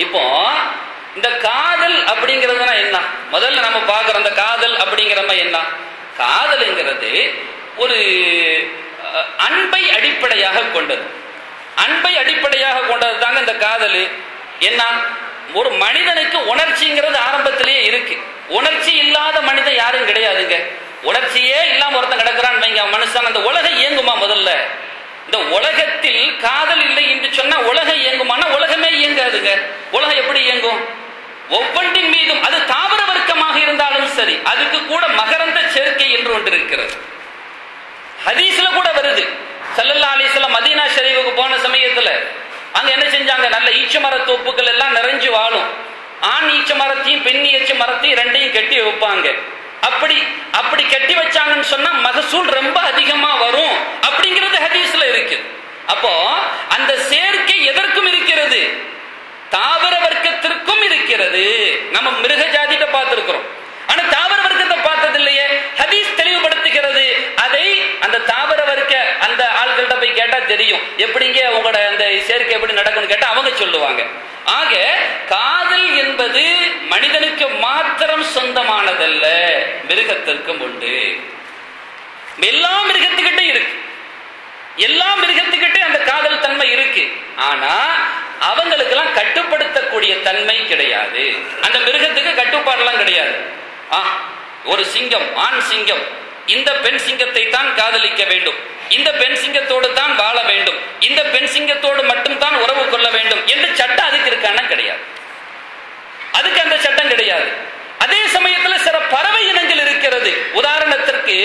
இப்போ இந்த காதல் அப்படிங்கிறதுனா என்ன? முதல்ல நம்ம பார்க்கிறோம் இந்த காதல் அப்படிங்கிறம என்ன? காதல்ங்கிறது ஒரு அன்பை அடிப்படையாக கொண்டது. அன்பை அடிப்படையாக கொண்டது தாங்க இந்த காதல். என்ன, ஒரு மனிதனுக்கு உணர்ச்சிங்கிறது ஆரம்பத்திலேயே இருக்கு. உணர்ச்சி இல்லாத மனிதன் யாரும் கிடையாதுங்க. உணர்ச்சியே இல்லாம ஒருத்தன் கிடக்கிறான் வைங்க, மனுஷன். அந்த உலகம் இயங்குமா? முதல்ல இந்த உலகத்தில் காதல் இல்லை என்று சொன்னா உலகம் இயங்குமானா உலகமே இயங்காதுங்க. உலகம் எப்படி இயங்கும்? ஒவ்வொன்றின் மீதும், அது தாவர வர்க்கமாக இருந்தாலும் சரி, அதுக்கு கூட மகரந்த சேர்க்கை என்று ஒன்று இருக்கிறது. ஹதீஸ்ல கூட வருது. ஸல்லல்லாஹு அலைஹி வஸல்லம் மதீனா ஷரீஃபுக்கு போன சமயத்துல அங்க என்ன செஞ்சாங்க? நல்ல ஈச்ச மர தோப்புகள் எல்லாம் நிறைஞ்சு வாழும். ஆண் ஈச்ச மரத்தையும் பெண் ஈச்ச மரத்தையும் ரெண்டையும் கட்டி வைப்பாங்க. அப்படி கட்டி வச்சாங்கன்னு சொன்னா மகசூல் ரொம்ப அதிகமா வரும் அப்படிங்கிறது ஹதீஸ்ல இருக்கு. அப்போ அந்த சேர்க்கை எதற்கும் இருக்கிறது? தாவர வர்க்கத்திற்கும் இருக்கிறது. நம்ம மிருக ஜாதிட்ட பார்த்திருக்கிறோம், ஆனா தாவர வர்க்கத்தை பார்த்தது இல்லையே. ஹதீஸ் தெளிவுபடுத்துகிறது. அதை அந்த தாவர வர்க்க அந்த ஆள்கள்ட்ட போய் கேட்டா தெரியும், எப்படிங்க உங்களோட அந்த சேர்க்கை எப்படி நடக்கும்னு கேட்டா அவங்க சொல்லுவாங்க. ஆக காதல் என்பது மனிதனுக்கு மாத்திரம் சொந்தமானதல்ல, மிருகத்திற்கும் உண்டு. எல்லா மிருகத்துக்கிட்டே இருக்கு. எல்லா மிருகத்துக்கிட்டே அந்த காதல் தன்மை இருக்கு. ஆனா அவங்களுக்கு எல்லாம் கட்டுப்படுத்தக்கூடிய தன்மை கிடையாது. அந்த மிருகத்துக்கு கட்டுப்பாடுலாம் கிடையாது. ஒரு சிங்கம், ஆண் சிங்கம் இந்த பெண் சிங்கத்தை தான் காதலிக்க வேண்டும், இந்த பெண் சிங்கத்தோடு தான் வாழ வேண்டும், இந்த பெண் சிங்கத்தோடு மட்டும் தான் உறவு கொள்ள வேண்டும் என்று சட்டம் அதுக்கு இருக்கான கிடையாது. அதுக்கு அந்த சட்டம் கிடையாது. அதே சமயத்தில் சில பறவை இனங்கள் இருக்கிறது. உதாரணத்திற்கு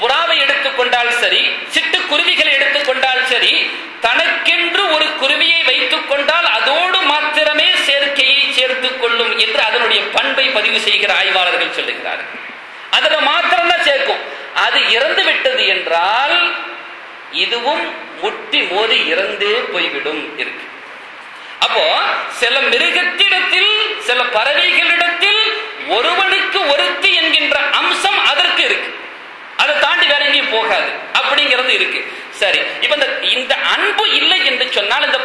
புறாவை எடுத்துக்கொண்டால் சரி, சிட்டுக்குருவிகளை எடுத்துக்கொண்டால் சரி, தனக்கென்று ஒரு குருவியை வைத்துக் கொண்டால் அதோடு மாத்திரமே சேர்க்கையை சேர்த்துக் கொள்ளும் என்று அதனுடைய பண்பை பதிவு செய்கிற ஆய்வாளர்கள் சொல்லுகிறார்கள். அதுல மாத்திரம் தான் சேர்க்கும். அது இறந்து விட்டது என்றால் இதுவும் முட்டி மோதி இறந்தே போய்விடும் இருக்கு. அப்போ சில மிருகத்திடத்தில், சில பறவைகளிடத்தில் ஒருவனுக்கு ஒருத்தி என்கின்ற அம்சம் அதற்கு இருக்கு. அதை தாண்டி வேற எங்கேயும் போகாது அப்படிங்கிறது இருக்கு. சரி, இப்ப இந்த அன்பு இல்லை என்று சொன்னால், இந்த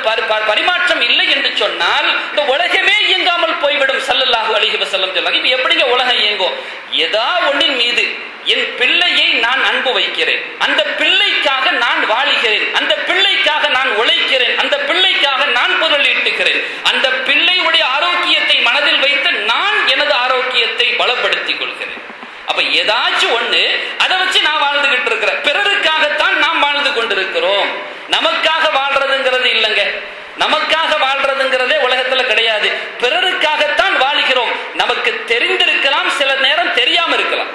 பரிமாற்றம் இல்லை என்று சொன்னால் இந்த உலகமே இயங்காமல் போய்விடும். ஸல்லல்லாஹு அலைஹி வஸல்லம் சொல்றாங்க. இப்ப எப்படிங்க உலகம் இயங்கும்? ஏதா ஒன்றின் மீது என் பிள்ளையை நான் அன்பு வைக்கிறேன், அந்த பிள்ளைக்காக நான் வாழுகிறேன், அந்த பிள்ளைக்காக நான் உழைக்கிறேன், அந்த பிள்ளைக்காக நான் பொருளீட்டுகிறேன், அந்த பிள்ளையுடைய ஆரோக்கியத்தை மனதில் வைத்து நான் எனது ஆரோக்கியத்தை பலப்படுத்திக் கொள்கிறேன். அப்ப ஏதாச்சும் ஒண்ணு அதை வச்சு நான் வாழ்ந்துகிட்டு இருக்கிறேன். பிறருக்காகத்தான் நாம் வாழ்ந்து கொண்டிருக்கிறோம். நமக்காக வாழ்றதுங்கிறது இல்லைங்க. நமக்காக வாழ்றதுங்கிறதே உலகத்துல கிடையாது. பிறருக்காகத்தான் வாழ்கிறோம். நமக்கு தெரிந்திருக்கலாம், சில நேரம் தெரியாம இருக்கலாம்,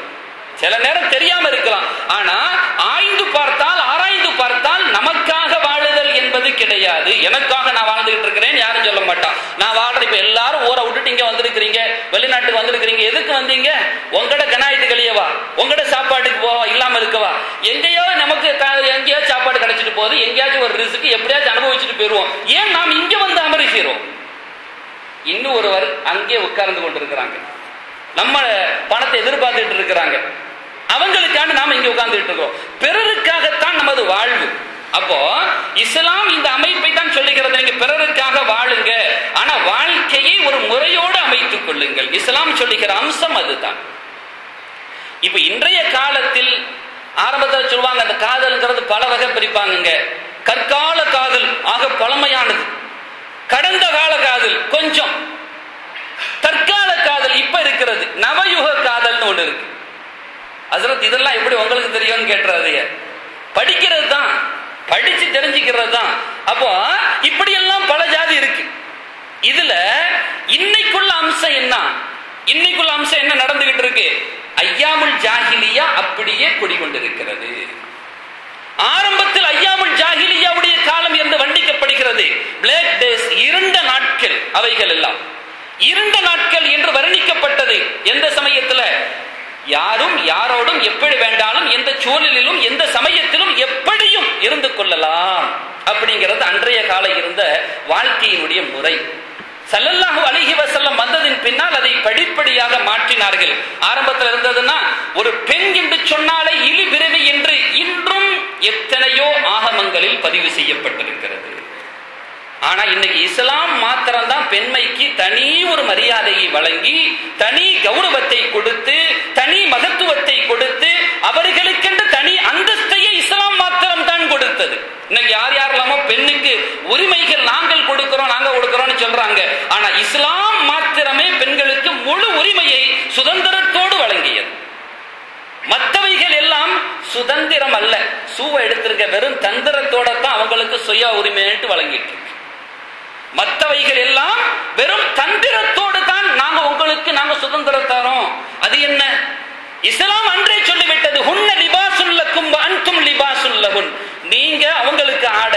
சில நேரம் தெரியாம இருக்கலாம். ஆனா ஆய்ந்து பார்த்தால், ஆராய்ந்து பார்த்தால் நமக்காக வாழுதல் என்பது கிடையாது. எனக்காக நான் வாழ்ந்துகிட்டு இருக்கிறேன் யாரும் சொல்ல மாட்டான். நான் வாழ்றேன். இப்ப எல்லாரும் ஊரை விட்டுட்டு இங்க வந்திருக்கிறீங்க, வெளிநாட்டுக்கு வந்திருக்கிறீங்க. எதுக்கு வந்தீங்க? உங்கட கனாயத்து கழியவா, உங்கட சாப்பாட்டுக்கு போவா, இல்லாம இருக்கவா? எங்கேயோ நமக்கு எங்கேயோ சாப்பாடு கிடைச்சிட்டு போகுது, எங்கேயாச்சும் ஒரு ரிஸ்க் எப்படியாச்சும் அனுபவிச்சுட்டு போயிருவோம். ஏன் நாம் இங்க வந்து அமருகிறோம்? இன்னும் ஒருவர் அங்கே உட்கார்ந்து கொண்டிருக்கிறாங்க, நம்ம பணத்தை எதிர்பார்த்துட்டு இருக்கிறாங்க. அவங்களுக்காக நாம இங்க உட்கார்ந்துட்டு இருக்கோம். பிறருக்காகத்தான் நமது வாழ்வு. அப்போ இஸ்லாம் இந்த அமைப்பை தான் சொல்லுகிறது, நீங்க பிறருக்காக வாழுங்க, ஆனா வாழ்க்கையை ஒரு முறையோடு அமைத்துக் கொள்ளுங்கள். இஸ்லாம் சொல்லுகிற அம்சம் அதுதான். இப்ப இன்றைய காலத்தில் ஆரம்பத்தில் சொல்லுவாங்க, அந்த காதல்ங்கிறது பல வகை பிரிப்பாங்க. கற்கால காதல் ஆக பழமையானது, கடந்த கால காதல் கொஞ்சம், தற்கால காதல் இப்ப இருக்கிறது, நவயுக காதல்னு ஒண்ணு இருக்கு. ஹஸ்ரத் இதெல்லாம் எப்படி உங்களுக்கு தெரியும்னு கேட்டுறது, படிக்கிறது தான், படிச்சு தெரிஞ்சுக்கிறது தான். அப்போ இப்படி எல்லாம் பல ஜாதி இருக்கு. இதுல இன்னைக்குள்ள அம்சம் என்ன? இன்னைக்குள்ள அம்சம் என்ன நடந்துகிட்டு இருக்கு? ஐயாமுல் ஜாஹிலியா அப்படியே குடிகொண்டிருக்கிறது. ஆரம்பத்தில் ஐயாமுல் ஜாஹிலியாவுடைய காலம் என்று வண்டிக்கப்படுகிறது. பிளாக் டேஸ், இருண்ட நாட்கள், அவைகள் எல்லாம் இருண்ட நாட்கள் என்று வர்ணிக்கப்பட்டது. எந்த சமயத்துல யாரும் யாரோடும் எப்படி வேண்டாலும், எந்த சூழலிலும், எந்த சமயத்திலும் எப்படியும் இருந்து கொள்ளலாம் அப்படிங்கிறது அன்றைய கால இருந்த வாழ்க்கையினுடைய முறை. ஸல்லல்லாஹு அலைஹி வஸல்லம் வந்ததின் பின்னால் அதை படிப்படியாக மாற்றினார்கள். ஆரம்பத்தில் இருந்ததுன்னா ஒரு பெண் என்று சொன்னாலே இழி பிறவி என்று இன்றும் எத்தனையோ ஆகமங்களில் பதிவு செய்யப்பட்டிருக்கிறது. ஆனா இன்னைக்கு இஸ்லாம் மாத்திரம் தான் பெண்மைக்கு தனி ஒரு மரியாதையை வழங்கி, தனி கௌரவத்தை கொடுத்து, தனி மகத்துவத்தை கொடுத்து, அவர்களுக்கென்று தனி அந்தஸ்தையை இஸ்லாம் மாத்திரம் தான் கொடுத்தது. இன்னைக்கு யார் யாரெல்லாமோ பெண்ணுக்கு உரிமைகள் நாங்கள் கொடுக்கிறோம் சொல்றாங்க. ஆனா இஸ்லாம் மாத்திரமே பெண்களுக்கு முழு உரிமையை சுதந்திரத்தோடு வழங்கியது. மற்றவைகள் எல்லாம் சுதந்திரம் அல்ல, சூவை எடுத்திருக்க வெறும் தந்திரத்தோட தான் அவங்களுக்கு சுய உரிமைட்டு வழங்கிட்டு. மற்றவைகள் எல்லாம் வெறும் தந்திரத்தோடு தான் நாங்க சுதந்திரம் தரோம். அது என்ன? இஸ்லாம் அன்றே சொல்லிவிட்டது, ஹுன்ன லிபாசுல் லக்கும் வ அன்தும் லிபாசுல் லஹுன். நீங்க அவங்களுக்கு ஆட,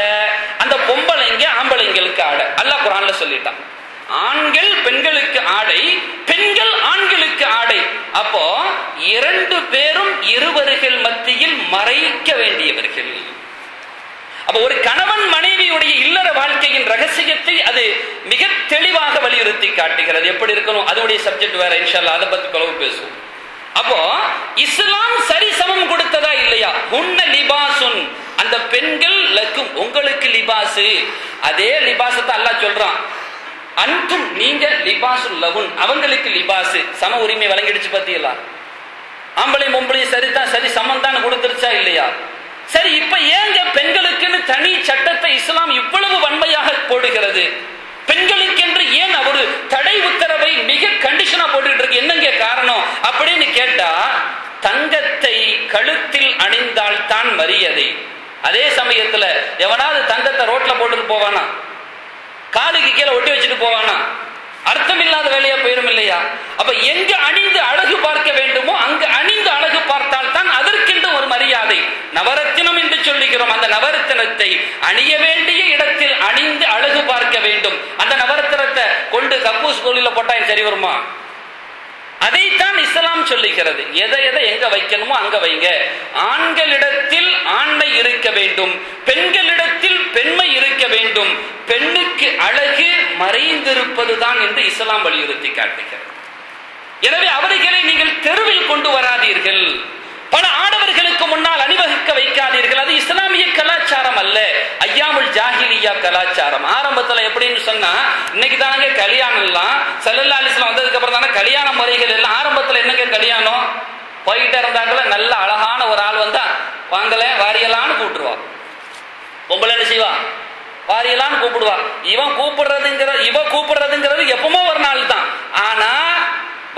அந்த பொம்பளைங்க ஆம்பளைங்களுக்கு ஆட. அல்லாஹ் குர்ஆன்ல சொல்லிட்டான். ஆண்கள் பெண்களுக்கு ஆடை, பெண்கள் ஆண்களுக்கு ஆடை. அப்போ இரண்டு பேரும் இருவர்கள் மத்தியில் மறைக்க வேண்டியவர்கள். அப்ப ஒரு கணவன் மனைவியுடைய இல்லற வாழ்க்கையின் ரகசியத்தை அது மிக தெளிவாக வலியுறுத்தி காட்டுகிறது. எப்படி இருக்கணும், அதோடைய சப்ஜெக்ட் வேற, இன்ஷால்லா அதை பத்தி கலவு பேசுவோம். அப்போ இஸ்லாம் சரிசமம் கொடுத்ததா இல்லையா? ஹுன்ன லிபாசுன், அந்த பெண்கள் லக்கும், உங்களுக்கு லிபாசு. அதே லிபாசத்தை அல்லாஹ் சொல்றான், அன்தும் நீங்க லிபாசுல் லஹுன், அவங்களுக்கு லிபாசு. சம உரிமை வழங்கிடுச்சு பத்தியலா? ஆம்பளை பொம்பளை சரிதான், சரி சமம் தான் கொடுத்துருச்சா இல்லையா? சரி, இப்ப ஏங்க பெண்களுக்குன்னு தனி சட்டத்தை இஸ்லாம் இவ்வளவு வன்மையாக போடுகிறது? பெண்களுக்கென்று ஏன் ஒரு தடை உத்தரவை மிக கண்டிஷனா போட்டுட்டு இருக்கு? என்னங்க காரணம் அப்படின்னு கேட்டா, தங்கத்தை கழுத்தில் அணிந்தால் தான் மரியாதை. அதே சமயத்துல எவனாவது தங்கத்தை ரோட்ல போட்டுட்டு போவானா? காலுக்கு கீழே ஒட்டி வச்சுட்டு போவானா? அர்த்தம் இல்லாத வேலையா போயிரும் இல்லையா? அப்ப எங்க அணிந்து அழகு பார்க்க வேண்டுமோ அங்கு அணிந்து அழகு பார்த்தால் தான் அதற்கென்று ஒரு மரியாதை. நவரத்தினம் என்று சொல்லுகிறோம், அந்த நவரத்தினத்தை அணிய வேண்டிய இடத்தில் அணிந்து அழகு பார்க்க வேண்டும். அந்த நவரத்தினத்தை கொண்டு கக்கூஸ் கோலில போட்டா சரி வருமா? அதைத்தான் இஸ்லாம் சொல்லுகிறது. எதை எங்க வைக்கணுமோ அங்க வைங்க. ஆண்களிடத்தில் ஆண்மை இருக்க வேண்டும், பெண்களிடத்தில் பெண்மை இருக்க வேண்டும். பெண்ணுக்கு அழகு மறைந்திருப்பதுதான் என்று இஸ்லாம் வலியுறுத்தி காட்டுகிறது. எனவே அவர்களை நீங்கள் தெருவில் கொண்டு வராதீர்கள், பல ஆடவர்களுக்கு முன்னால் அணிவகுக்க வைக்காதீர்கள். அது இஸ்லாமிய கலாச்சாரம் அல்ல, ஐயாமுல் ஜாஹிலியா கலாச்சாரம். ஆரம்பத்துல எப்படின்னு சொன்னா, இன்னைக்கு தானங்க கல்யாணம் எல்லாம் ஸல்லல்லாஹு அலைஹி வஸல்லம் வந்ததுக்கு அப்புறம் தானே கல்யாண முறைகள் எல்லாம். ஆரம்பத்துல என்னங்க கல்யாணம், போயிட்டே இருந்தாங்கள, நல்ல அழகான ஒரு ஆள் வந்தா வாங்கல வாரியலான்னு கூப்பிட்டுருவா. பொம்பளை என்ன செய்வா? வாரியலான்னு கூப்பிடுவா. இவ கூப்பிடுறதுங்கிறது எப்பவுமே ஒரு நாள் தான். ஆனா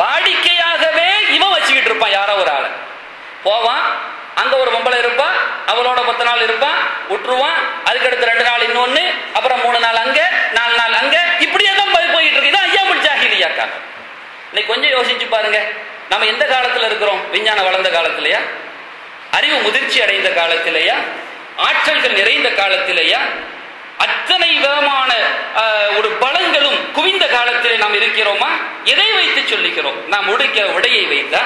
வாடிக்கையாகவே இவன் வச்சுக்கிட்டு இருப்பான் யாரோ ஒரு ஆளை. போவான், அங்க ஒரு பொம்பளை இருப்பா, அவளோட 10 நாள் இருப்பான், விட்டுருவான். அதுக்கடுத்து 2 நாள் இன்னொன்னு, அப்புறம் 3 நாள் அங்க, 4 நாள் அங்க, இப்படியே தான் போயிட்டு இருக்கு. இதான் ஐயாமுல் ஜாஹிலியா காலம். இன்னைக்கு கொஞ்சம் யோசிச்சு பாருங்க, நம்ம எந்த காலத்துல இருக்கிறோம்? விஞ்ஞானம் வளர்ந்த காலத்திலேயா? அறிவு முதிர்ச்சி அடைந்த காலத்திலேயா? ஆற்றல்கள் நிறைந்த காலத்திலேயா? அத்தனை விதமான ஒரு பலங்களும் குவிந்த காலத்திலே நாம் இருக்கிறோமா? எதை வைத்து சொல்லுகிறோம்? நாம் உடுக்கிற உடையை வைத்தா,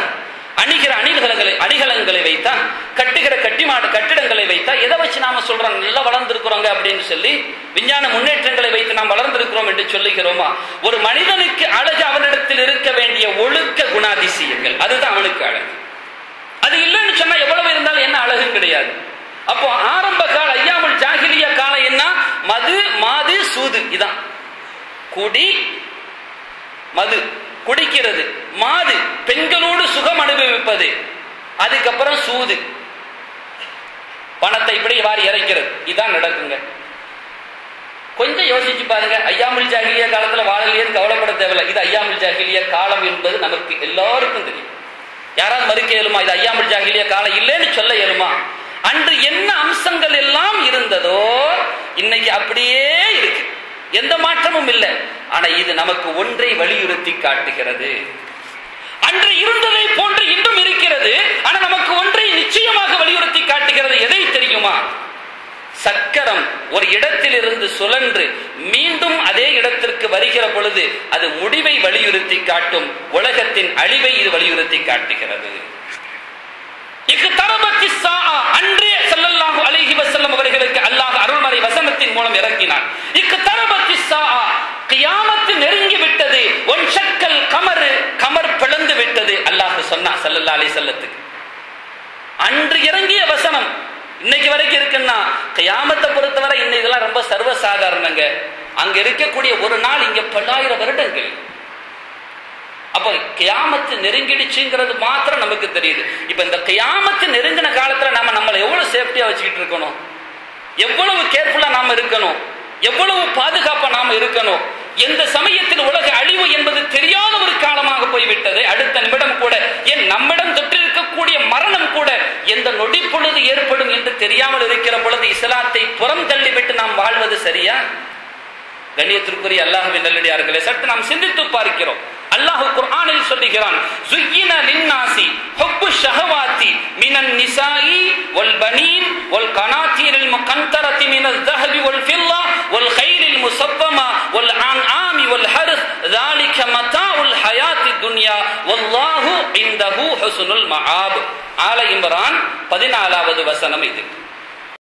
அணிகிற அணிகலங்களை வைத்தா, கட்டுகிற கட்டிடங்களை வைத்தா, எதை வச்சு நாம சொல்றோம் நல்லா வளர்ந்திருக்கிறோங்க அப்படின்னு சொல்லி? விஞ்ஞான முன்னேற்றங்களை வைத்து நாம் வளர்ந்திருக்கிறோம் என்று சொல்லுகிறோமா? ஒரு மனிதனுக்கு அழகு அவனிடத்தில் இருக்க வேண்டிய ஒழுக்க குணாதிசயங்கள், அதுதான் அவனுக்கு அழகு. அது இல்லைன்னு சொன்னா எவ்வளவு இருந்தாலும் என்ன அழகும் கிடையாது. அப்போ ஆரம்ப கால ஐயாமுல் ஜாஹிலியா காலம் என்ன? மது, மாது, சூது. இதான் குடி, மது குடிக்கிறது, மாது பெண்களோடு சுகம் அனுபவிப்பது, அதுக்கப்புறம் சூது பணத்தை இப்படி வாரி இறைக்கிறது. இதான் நடக்குங்க. கொஞ்சம் யோசிச்சு பாருங்க. ஐயாமுல் ஜாஹிலியா காலத்துல வாழலையேன்னு கவலைப்பட தேவையில்லை. இது ஐயாமுல் ஜாஹிலியா காலம் என்பது நமக்கு எல்லாருக்கும் தெரியும். யாராவது மறுக்க இயலுமா? இது ஐயாமுல் ஜாஹிலியா காலம் இல்லைன்னு சொல்ல இயலுமா? அன்று என்ன அம்சங்கள் எல்லாம் இருந்ததோ இன்னைக்கு அப்படியே இருக்கு, எந்த மாற்றமும் இல்லை. ஆனா இது நமக்கு ஒன்றை வலியுறுத்தி காட்டுகிறது. அன்று இருந்ததை போன்று இன்றும் இருக்கிறது. ஆனா நமக்கு ஒன்றை நிச்சயமாக வலியுறுத்தி காட்டுகிறது. எதை தெரியுமா? சக்கரம் ஒரு இடத்திலிருந்து சுழன்று மீண்டும் அதே இடத்திற்கு வருகிற பொழுது அது முடிவை வலியுறுத்தி காட்டும். உலகத்தின் அழிவை இது வலியுறுத்தி காட்டுகிறது. அன்றே ஸல்லல்லாஹு அலைஹி வஸல்லம் அவர்களுக்கு அல்லாஹ் அருள்மறை வசனத்தின் மூலம் இறக்கினான். கியாமத்து நெருங்கி விட்டது. ஒன்ஷக்கல் கமர் பிளந்து விட்டது அல்லாஹ் சொன்னான் ஸல்லல்லாஹு அலைஹி வஸல்லத்துக்கு. அன்று இறங்கிய வசனம் இன்னைக்கு வரைக்கும் இருக்குன்னா, கியாமத்தை பொறுத்தவரை இன்னைக்கு இதெல்லாம் ரொம்ப சர்வசாதாரணங்க. அங்க இருக்கக்கூடிய ஒரு நாள் இங்க 10,000 வருடங்கள். அப்ப கியாமத்து நெருங்கிடுச்சுங்கிறது மாத்திரம் நமக்கு தெரியுது. இப்ப இந்த கியாமத்து நெருங்கின காலத்துல நம்மளை எவ்வளவு சேஃப்டியா வச்சுக்கிட்டு இருக்கணும், எவ்வளவு கேர்ஃபுல்லா நாம இருக்கணும், எவ்வளவு பாதுகாப்பா நாம இருக்கணும். எந்த சமயத்தில் உலக அழிவு என்பது தெரியாத ஒரு காலமாக போய்விட்டது. அடுத்த நிமிடம் கூட, ஏன் நம்மிடம் தொற்றிருக்கக்கூடிய மரணம் கூட எந்த நொடி பொழுது ஏற்படும் என்று தெரியாமல் இருக்கிற பொழுது இஸ்லாத்தை புறம் தள்ளிவிட்டு நாம் வாழ்வது சரியா? கண்ணியத்திற்குரிய அல்லாஹ்வின் நல்லடியார்களே, சற்று நாம் சிந்தித்து பார்க்கிறோம். அல்லாஹ் குர்ஆனில் சொல்லுகிறான், ஸுய்யின லின்னாஸி ஹுப்பு ஷஹவாத்தி மினன் நிசாஇ வல் பனீன் வல் கனாதீரில் முகந்தரதி மினல் ذهب والفضة والخيل المسومة والأنعام والحرث ذلك متاع الحياة الدنيا والله عنده حسن المآب. ஆல இம்ரான் 14வது வசனம் இது.